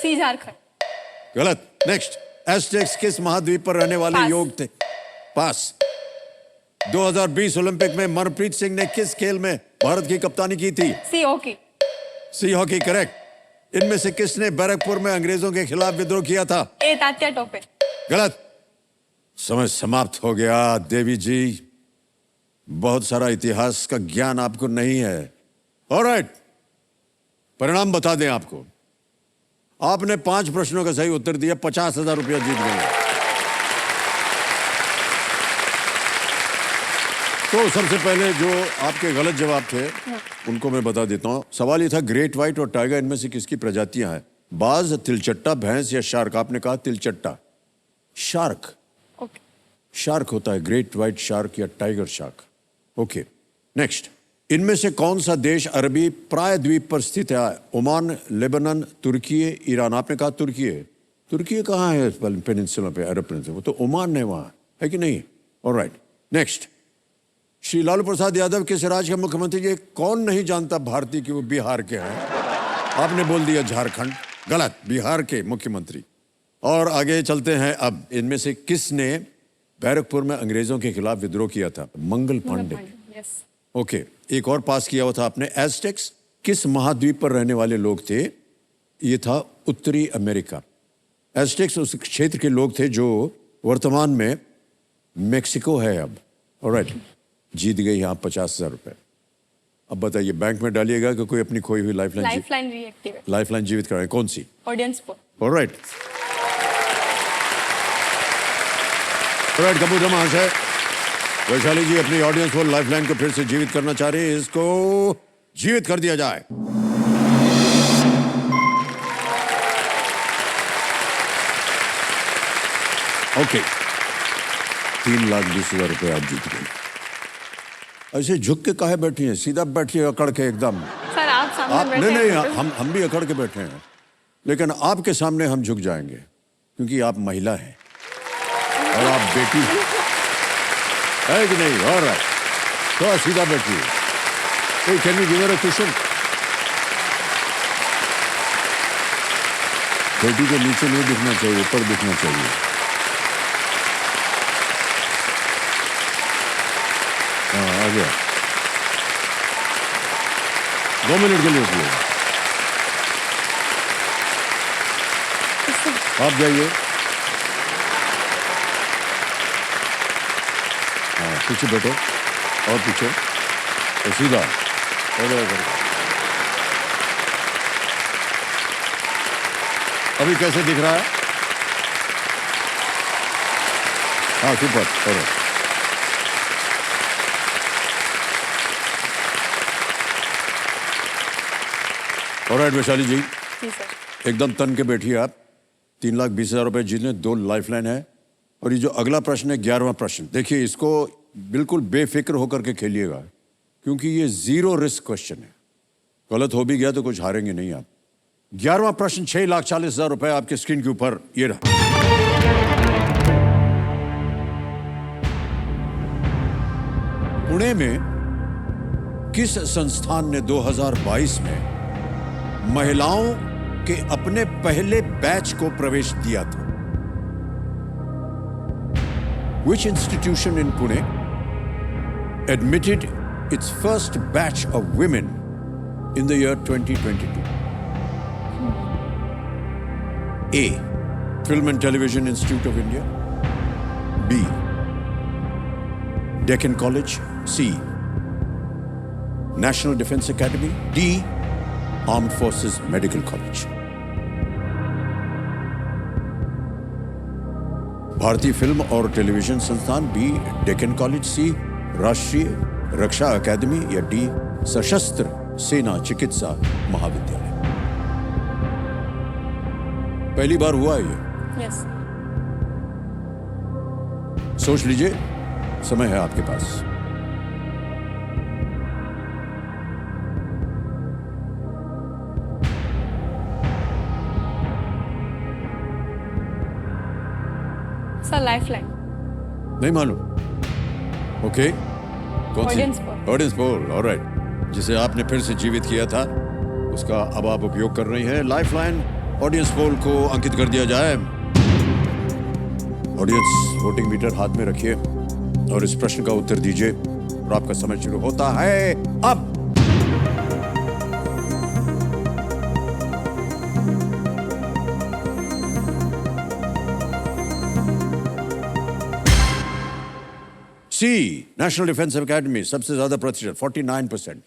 [SPEAKER 2] सी झारखंड।
[SPEAKER 1] गलत। नेक्स्ट। एस्टेक्स किस महाद्वीप पर रहने वाले
[SPEAKER 2] पास।
[SPEAKER 1] योग थे? पास। 2020 ओलंपिक में मनप्रीत सिंह ने किस खेल में भारत की कप्तानी की थी?
[SPEAKER 2] C hockey.
[SPEAKER 1] C hockey. Correct. इनमें से किसने बैरकपुर में अंग्रेजों के खिलाफ विद्रोह किया था?
[SPEAKER 2] ए तात्या टोपे।
[SPEAKER 1] गलत। समय समाप्त हो गया देवी जी, बहुत सारा इतिहास का ज्ञान आपको नहीं है। ऑलराइट, परिणाम बता दें आपको। आपने 5 प्रश्नों का सही उत्तर दिया, 50,000 रुपया जीत गए। तो सबसे पहले जो आपके गलत जवाब थे उनको मैं बता देता हूं। सवाल ये था ग्रेट व्हाइट और टाइगर इनमें से किसकी प्रजातियां हैं? बाज, तिलचट्टा, भैंस या शार्क? आपने कहा तिलचट्टा। शार्क।
[SPEAKER 2] ओके।
[SPEAKER 1] शार्क होता है ग्रेट व्हाइट शार्क या टाइगर शार्क। ओके। नेक्स्ट। इनमें से कौन सा देश अरबी प्रायद्वीप पर स्थित है? ओमान, लेबनान, तुर्की, ईरान? आपने कहा तुर्की। तुर्की कहाँ है पेनिनसुला पे, अरब पेनिनसुला? वो तो ओमान है, वहाँ है कि नहीं? ऑलराइट। नेक्स्ट। श्री लालू प्रसाद यादव किस राज्य के मुख्यमंत्री? ये कौन नहीं जानता भारतीय कि वो बिहार के हैं? आपने बोल दिया झारखंड। गलत। बिहार के मुख्यमंत्री। और आगे चलते हैं। अब इनमें से किसने बैरकपुर में अंग्रेजों के खिलाफ विद्रोह किया था? मंगल पांडे।
[SPEAKER 2] यस।
[SPEAKER 1] ओके। एक और पास किया हुआ था आपने। एज़टेक्स किस महाद्वीप पर रहने वाले लोग थे? ये था उत्तरी अमेरिका। एज़टेक्स उस क्षेत्र के लोग थे जो वर्तमान में मेक्सिको है अब। ऑलराइट, जीत गई आप 50,000 रुपए। अब बताइए, बैंक में डालिएगा कि कोई अपनी खोई हुई
[SPEAKER 2] लाइफलाइन रीएक्टिवेट।
[SPEAKER 1] लाइफलाइन जीवित कराए? कौन सी?
[SPEAKER 2] Audience poll.
[SPEAKER 1] Alright. Alright, Kapoor महाशय, वैशाली जी अपनी ऑडियंस को लाइफलाइन को फिर से जीवित करना चाह रही है। इसको जीवित कर दिया जाए। ओके, 3,20,000 रुपए आप जीत गए। ऐसे झुक के काहे बैठी हैं? सीधा बैठिए, अकड़ के एकदम।
[SPEAKER 2] सर आप सामने
[SPEAKER 1] आप
[SPEAKER 2] बैठे
[SPEAKER 1] नहीं,
[SPEAKER 2] हैं।
[SPEAKER 1] हम भी अकड़ के बैठे हैं, लेकिन आपके सामने हम झुक जाएंगे क्योंकि आप महिला हैं और आप बेटी हैं, है कि नहीं? ऑलराइट, थोड़ा सीधा बैठिए। Hey, can you give her a cushion? बेटी के नीचे नहीं दिखना चाहिए, ऊपर दिखना चाहिए। हाँ, आ गया। 2 मिनट के लिए रुकिए। आप जाइए। हाँ, पीछे बैठो और पीछे और सीधा और अभी कैसे दिख रहा है? हाँ, सुपर। ऑलराइट वैशाली जी,
[SPEAKER 2] जी सर।
[SPEAKER 1] एकदम तन के बैठिए आप। 3,20,000 रुपए जीतने, 2 लाइफलाइन है। और ये जो अगला प्रश्न है, 11वां प्रश्न, देखिए इसको बिल्कुल बेफिक्र होकर के खेलिएगा क्योंकि ये 0 रिस्क क्वेश्चन है। गलत हो भी गया तो कुछ हारेंगे नहीं आप। 11वां प्रश्न, 6,40,000 रुपए आपके स्क्रीन के ऊपर ये रहा। पुणे में किस संस्थान ने 2022 में महिलाओं के अपने पहले बैच को प्रवेश दिया था? Which institution in Pune admitted its first batch of women in the year 2022? A. Film and Television Institute of India. B. Deccan College. C. National defence academy, D armed forces medical college. भारतीय film और television संस्थान, B Deccan college, सी राष्ट्रीय रक्षा अकादमी या D सशस्त्र सेना चिकित्सा महाविद्यालय। पहली बार हुआ है ये,
[SPEAKER 2] यस।
[SPEAKER 1] सोच लीजिए, समय है आपके पास।
[SPEAKER 2] Sir lifeline.
[SPEAKER 1] नहीं मालूम? ओके, कौन सी?
[SPEAKER 2] Audience poll.
[SPEAKER 1] Audience poll, alright. जिसे आपने फिर से जीवित किया था, उसका अब आप उपयोग कर रही हैं। लाइफलाइन ऑडियंस पोल को अंकित कर दिया जाए। ऑडियंस वोटिंग मीटर हाथ में रखिए और इस प्रश्न का उत्तर दीजिए और आपका समय शुरू होता है अब। सी नेशनल डिफेंस एकेडमी, सबसे ज्यादा प्रतिशत 49%।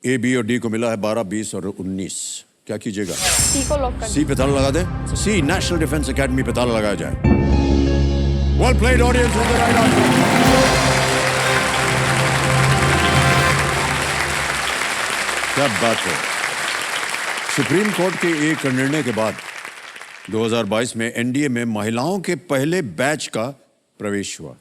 [SPEAKER 1] ए, बी और डी को मिला है 12, 20 और 19। क्या कीजिएगा?
[SPEAKER 2] सी को लॉक कर
[SPEAKER 1] सी पे ताला लगा दें। सी नेशनल डिफेंस एकेडमी पे ताला लगाया जाए। Well played audience, of the right answer. क्या बात है। सुप्रीम कोर्ट के एक निर्णय के बाद 2022 में एनडीए में महिलाओं के पहले बैच का प्रवेश हुआ।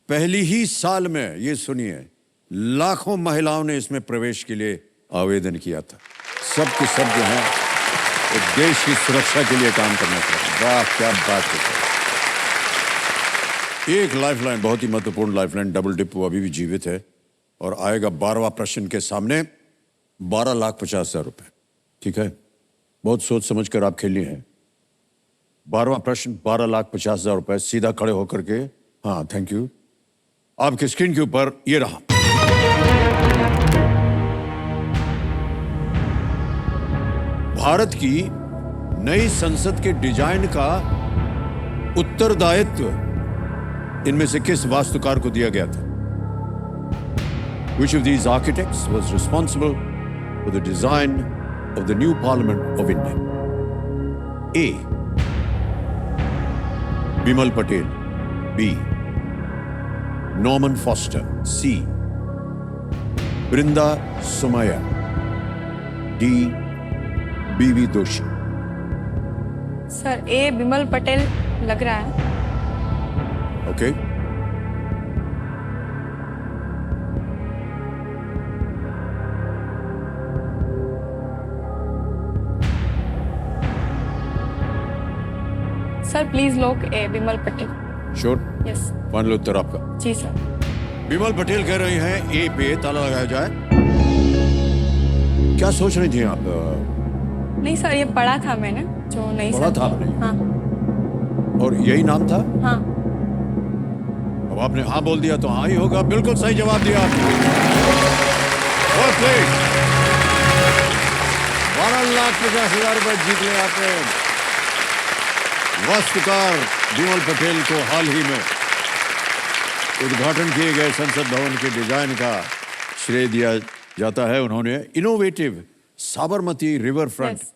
[SPEAKER 1] पहली ही साल में, ये सुनिए, लाखों महिलाओं ने इसमें प्रवेश के लिए आवेदन किया था। सब के सब जो हैं वो देश की सुरक्षा के लिए काम करना चाहते हैं। वाह, क्या बात है। एक लाइफलाइन, बहुत ही महत्वपूर्ण लाइफलाइन, डबल डिप, वो अभी भी जीवित है और आएगा 12वां प्रश्न के सामने 12,50,000 रुपए। ठीक है, बहुत सोच समझ कर आप खेली हैं। 12वां प्रश्न 12,50,000 रुपए। सीधा खड़े होकर के, हाँ थैंक यू, आपके स्क्रीन के ऊपर ये रहा। भारत की नई संसद के डिजाइन का उत्तरदायित्व इनमें से किस वास्तुकार को दिया गया था? Which of these architects was responsible for the design of the new Parliament of India? A. Bimal Patel. B. Norman Foster. C. Brinda Somaya. D. B.V. Doshi.
[SPEAKER 2] Sir A Bimal Patel लग रहा है।
[SPEAKER 1] Okay.
[SPEAKER 2] Sir please lock A Bimal Patel.
[SPEAKER 1] Sure.
[SPEAKER 2] Yes.
[SPEAKER 1] मान लो उत्तर आपका।
[SPEAKER 2] जी sir.
[SPEAKER 1] Bimal Patel कह रही हैं ए पे ताला लगाया जाए। क्या सोच रही थी आप?
[SPEAKER 2] नहीं सर, ये पढ़ा था मैंने, जो नहीं
[SPEAKER 1] पढ़ा
[SPEAKER 2] सर।
[SPEAKER 1] था आपने?
[SPEAKER 2] हाँ
[SPEAKER 1] और यही नाम था?
[SPEAKER 2] हाँ।
[SPEAKER 1] अब आपने हाँ बोल दिया तो हाँ ही होगा। बिल्कुल सही जवाब दिया आपने। Well played. 12,50,000 रुपए जीत लिया आपने। वास्तुकार बिमल पटेल को हाल ही में उद्घाटन किए गए संसद भवन के डिजाइन का श्रेय दिया जाता है। उन्होंने innovative Sabarmati river front
[SPEAKER 2] Yes.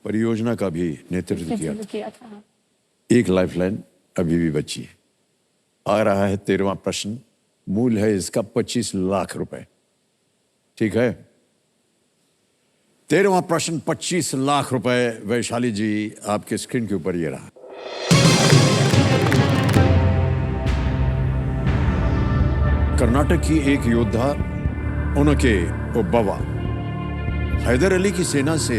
[SPEAKER 1] परियोजना का भी नेतृत्व किया था।
[SPEAKER 2] किया था। हाँ।
[SPEAKER 1] एक लाइफलाइन अभी भी बची है। आ रहा है 13वां प्रश्न। मूल है इसका 25 लाख रुपए। ठीक है, 13वां प्रश्न 25 लाख रुपए। वैशाली जी, आपके स्क्रीन के ऊपर ये रहा। कर्नाटक की एक योद्धा उनके ओबव्वा हैदर अली की सेना से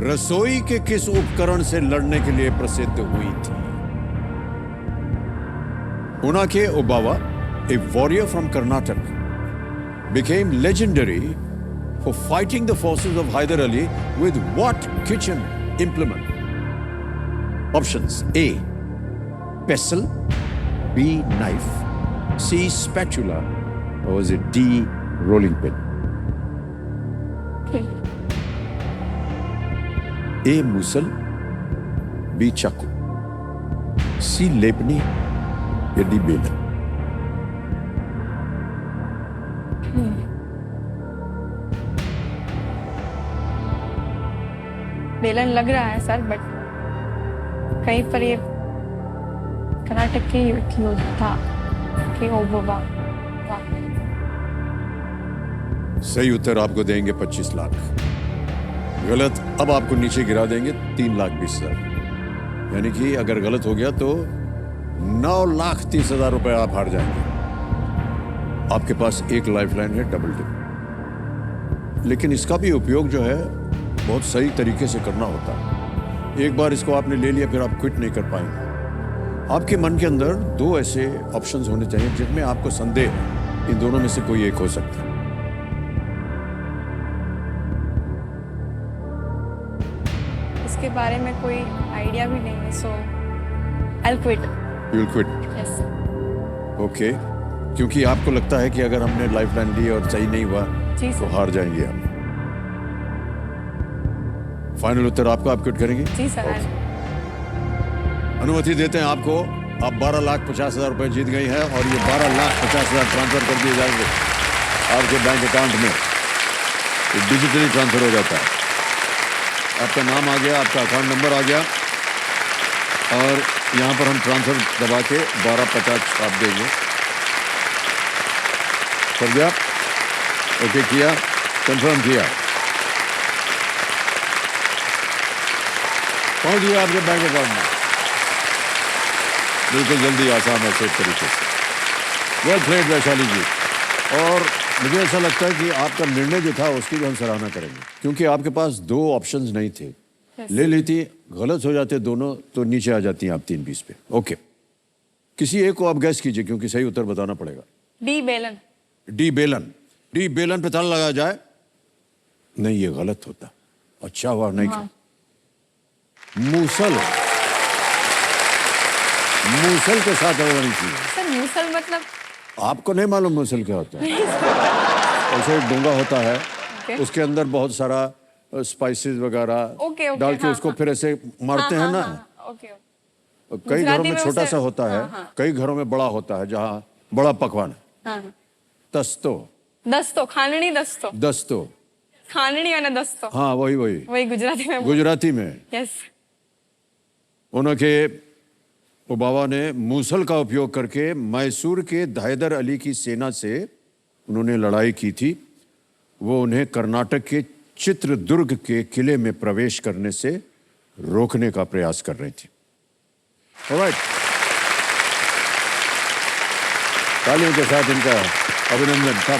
[SPEAKER 1] रसोई के किस उपकरण से लड़ने के लिए प्रसिद्ध हुई थी? Unake Obawa, a warrior from Karnataka, became legendary for fighting the forces of Hyder Ali with what kitchen implement? Options: A. Pestle, B. Knife, C. Spatula, or was it D. Rolling pin? A. Musal, B. Chaku, C. Lepni, या D बेलन?
[SPEAKER 2] बेलन लग रहा है sir, but कहीं पर ये कर्नाटक की योद्धा के ओबोबा।
[SPEAKER 1] सही उत्तर आपको देंगे 25 लाख। गलत, अब आपको नीचे गिरा देंगे 3,20,000। यानी कि अगर गलत हो गया तो 9,30,000 रुपए आप हार जाएंगे। आपके पास एक लाइफलाइन है, डबल टिप। लेकिन इसका भी उपयोग जो है बहुत सही तरीके से करना होता है। एक बार इसको आपने ले लिया, फिर आप क्विट नहीं कर पाएंगे। आपके मन के अंदर दो ऐसे ऑप्शंस होने चाहिए जिनमें आपको संदेह है, इन दोनों में से कोई एक हो सकता है।
[SPEAKER 2] इसके बारे में कोई आइडिया भी नहीं है, so I will quit.
[SPEAKER 1] You will quit?
[SPEAKER 2] Yes.
[SPEAKER 1] Okay, क्योंकि आपको लगता है कि अगर हमने लाइफलाइन ली और सही नहीं हुआ
[SPEAKER 2] जी
[SPEAKER 1] तो
[SPEAKER 2] सर।
[SPEAKER 1] हार जाएंगे हम। फाइनल उत्तर आपका, आप क्विट करेंगे?
[SPEAKER 2] जी सर।
[SPEAKER 1] अनुमति देते हैं आपको। आप 12,50,000 रुपए जीत गई हैं और ये 12,50,000 ट्रांसफर कर दिए जाएंगे आपके बैंक अकाउंट में। ये डिजिटली ट्रांसफर हो जाता है। आपका नाम आ गया, आपका अकाउंट नंबर आ गया और यहाँ पर हम ट्रांसफर दबा के 12,50 आप देंगे। कर दिया? ओके किया, कंफर्म किया, पहुँच गया आपके बैंक अकाउंट में। बिल्कुल जल्दी, आसान और सेफ तरीके से। वेल प्लेड वैशाली जी। और मुझे ऐसा लगता है कि आपका निर्णय जो था उसकी भी हम सराहना करेंगे, क्योंकि आपके पास दो ऑप्शंस नहीं थे। ले लेती, गलत हो जाते दोनों तो नीचे आ जाती हैं आप 3,20 पे। ओके, किसी एक को आप गैस कीजिए क्योंकि सही उत्तर बताना पड़ेगा।
[SPEAKER 2] डी बेलन।
[SPEAKER 1] डी बेलन। डी बेलन पे ताला लगाया जाए? नहीं, ये गलत होता। अच्छा हुआ नहीं था। मूसल। मूसल के साथ नहीं चाहिए।
[SPEAKER 2] सर मूसल मतलब?
[SPEAKER 1] आपको नहीं मालूम मूसल क्या होता है? ऐसे एक डोंगा होता है, उसके अंदर बहुत सारा स्पाइसेस वगैरह
[SPEAKER 2] ओके,
[SPEAKER 1] डाल के
[SPEAKER 2] हाँ,
[SPEAKER 1] उसको फिर ऐसे मारते हैं ना।
[SPEAKER 2] ओके।
[SPEAKER 1] कई घरों में
[SPEAKER 2] में
[SPEAKER 1] छोटा
[SPEAKER 2] उसे-
[SPEAKER 1] सा होता है, कई घरों में बड़ा होता है, जहाँ बड़ा पकवान है।
[SPEAKER 2] हाँ।
[SPEAKER 1] तस्तो।
[SPEAKER 2] दस्तो, खानड़ी दस्तो।
[SPEAKER 1] दस्तो।
[SPEAKER 2] खानड़ी वाला दस्तो।
[SPEAKER 1] हाँ, वही वही
[SPEAKER 2] वही गुजराती में।
[SPEAKER 1] गुजराती में।
[SPEAKER 2] यस।
[SPEAKER 1] उनके ओबावा ने मूसल का उपयोग करके मैसूर के हैदर अली की सेना से उन्होंने लड़ाई की थी। वो उन्हें कर्नाटक के चित्रदुर्ग के किले में प्रवेश करने से रोकने का प्रयास कर रही थी। ऑलराइट, तालियों के साथ इनका अभिनंदन। कम